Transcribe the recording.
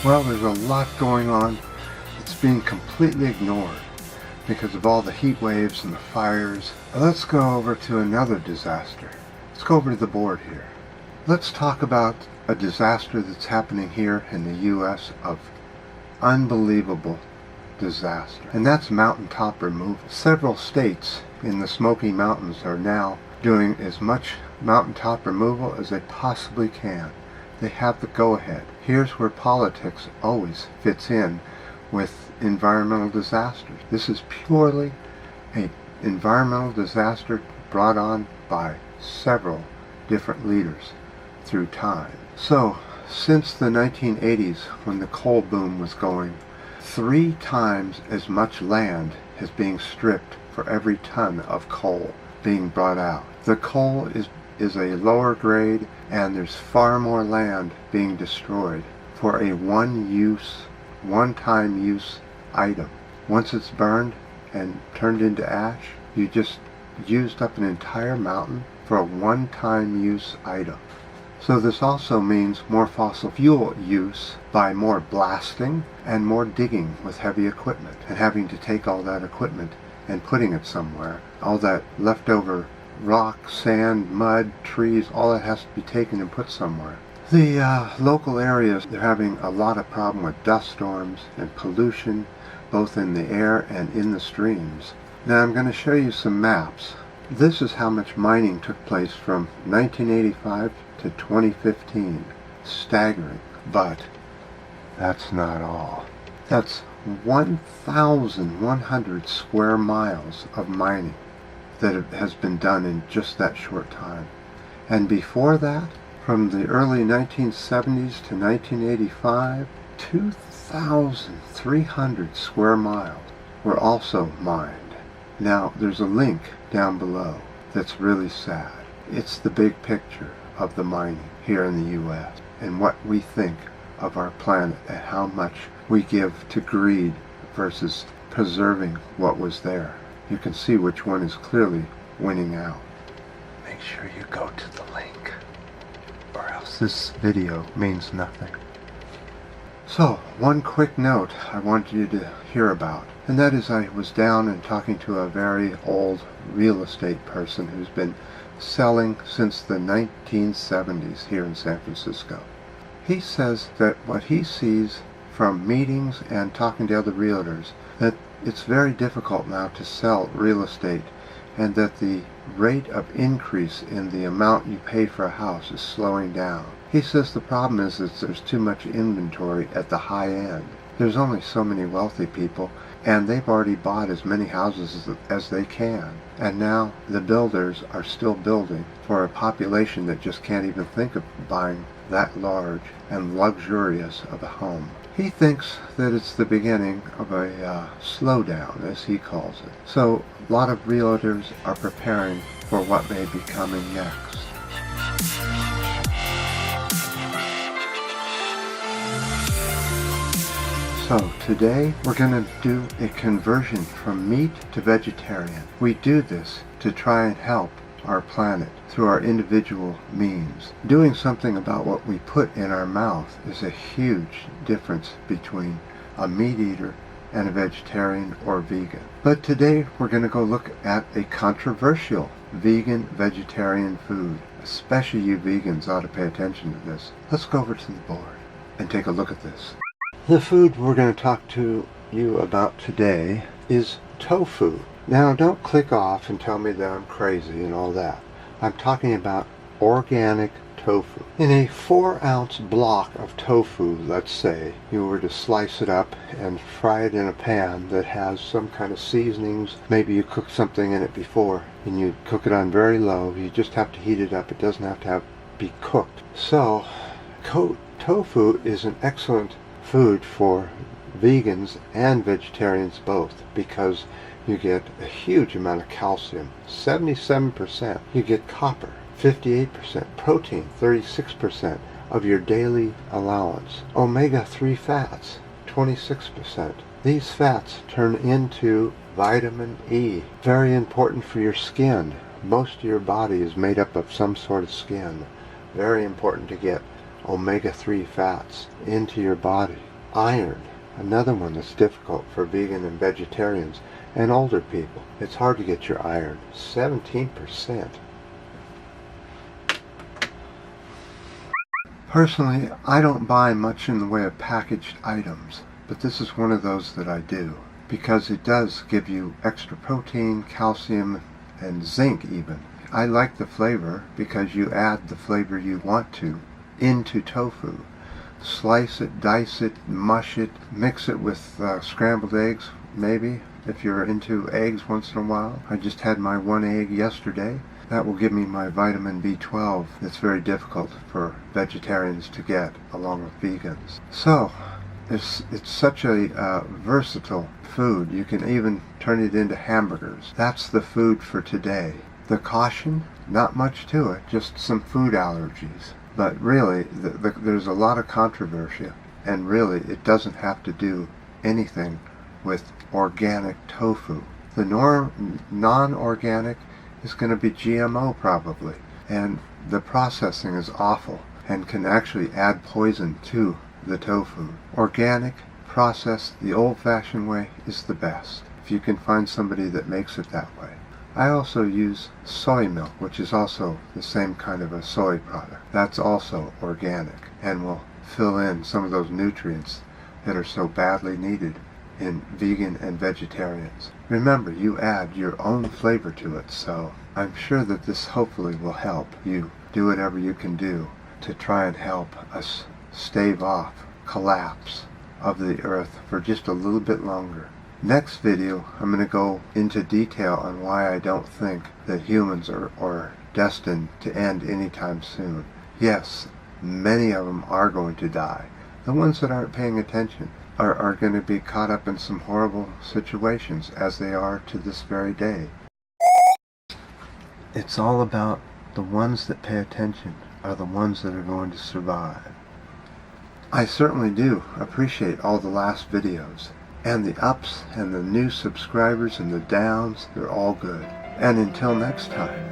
Well, there's a lot going on that's being completely ignored because of all the heat waves and the fires. Let's go over to another disaster. Let's go over to the board here. Let's talk about a disaster that's happening here in the U.S. of unbelievable disaster, and that's mountaintop removal. Several states in the Smoky Mountains are now doing as much mountaintop removal as they possibly can. They have the go-ahead. Here's where politics always fits in with environmental disasters. This is purely an environmental disaster brought on by several different leaders through time. So, since the 1980s, when the coal boom was going, 3 times as much land is being stripped for every ton of coal being brought out. The coal is a lower grade, and there's far more land being destroyed for a one-time use item. Once it's burned and turned into ash, you just used up an entire mountain for a one-time use item. So this also means more fossil fuel use by more blasting and more digging with heavy equipment, and having to take all that equipment and putting it somewhere. All that leftover rock, sand, mud, trees, all that has to be taken and put somewhere. The local areas, they're having a lot of problem with dust storms and pollution, both in the air and in the streams. Now I'm going to show you some maps. This is how much mining took place from 1985 to 2015. Staggering. But that's not all. That's 1,100 square miles of mining that has been done in just that short time. And before that, from the early 1970s to 1985, 2,300 square miles were also mined. Now, there's a link down below that's really sad. It's the big picture of the mining here in the U.S. and what we think of our planet and how much we give to greed versus preserving what was there. You can see which one is clearly winning out. Make sure you go to the link, or else this video means nothing. So, one quick note I want you to hear about, and that is I was down and talking to a very old real estate person who's been selling since the 1970s here in San Francisco. He says that what he sees from meetings and talking to other realtors, that it's very difficult now to sell real estate, and that the rate of increase in the amount you pay for a house is slowing down. He says the problem is that there's too much inventory at the high end. There's only so many wealthy people, and they've already bought as many houses as they can. And now the builders are still building for a population that just can't even think of buying that large and luxurious of a home. He thinks that it's the beginning of a slowdown, as he calls it. So a lot of realtors are preparing for what may be coming next. So today we're going to do a conversion from meat to vegetarian. We do this to try and help our planet through our individual means. Doing something about what we put in our mouth is a huge difference between a meat eater and a vegetarian or vegan. But today we're going to go look at a controversial vegan-vegetarian food. Especially you vegans ought to pay attention to this. Let's go over to the board and take a look at this. The food we're going to talk to you about today is tofu. Now, don't click off and tell me that I'm crazy and all that. I'm talking about organic tofu. In a 4-ounce block of tofu, let's say, you were to slice it up and fry it in a pan that has some kind of seasonings. Maybe you cooked something in it before and you cook it on very low. You just have to heat it up. It doesn't have to be cooked. So, tofu is an excellent food for vegans and vegetarians both, because you get a huge amount of calcium, 77%. You get copper, 58%. Protein, 36% of your daily allowance. Omega-3 fats, 26%. These fats turn into vitamin E, very important for your skin. Most of your body is made up of some sort of skin. Very important to get omega-3 fats into your body. Iron, another one that's difficult for vegan and vegetarians and older people. It's hard to get your iron. 17%. Personally, I don't buy much in the way of packaged items, but this is one of those that I do, because it does give you extra protein, calcium, and zinc even. I like the flavor because you add the flavor you want to into tofu. Slice it, dice it, mush it, mix it with scrambled eggs, maybe, if you're into eggs once in a while. I just had my 1 egg yesterday. That will give me my vitamin B12 that's very difficult for vegetarians to get, along with vegans. So, it's such a versatile food. You can even turn it into hamburgers. That's the food for today. The caution, not much to it, just some food allergies. But really, there's a lot of controversy, and really, it doesn't have to do anything with organic tofu. The non-organic is going to be GMO probably, and the processing is awful and can actually add poison to the tofu. Organic, processed the old-fashioned way is the best, if you can find somebody that makes it that way. I also use soy milk, which is also the same kind of a soy product. That's also organic and will fill in some of those nutrients that are so badly needed in vegan and vegetarians. Remember, you add your own flavor to it, so I'm sure that this hopefully will help you do whatever you can do to try and help us stave off collapse of the earth for just a little bit longer. Next video, I'm going to go into detail on why I don't think that humans are destined to end anytime soon. Yes, many of them are going to die. The ones that aren't paying attention are going to be caught up in some horrible situations, as they are to this very day. It's all about the ones that pay attention are the ones that are going to survive. I certainly do appreciate all the last videos, and the ups and the new subscribers and the downs, they're all good. And until next time.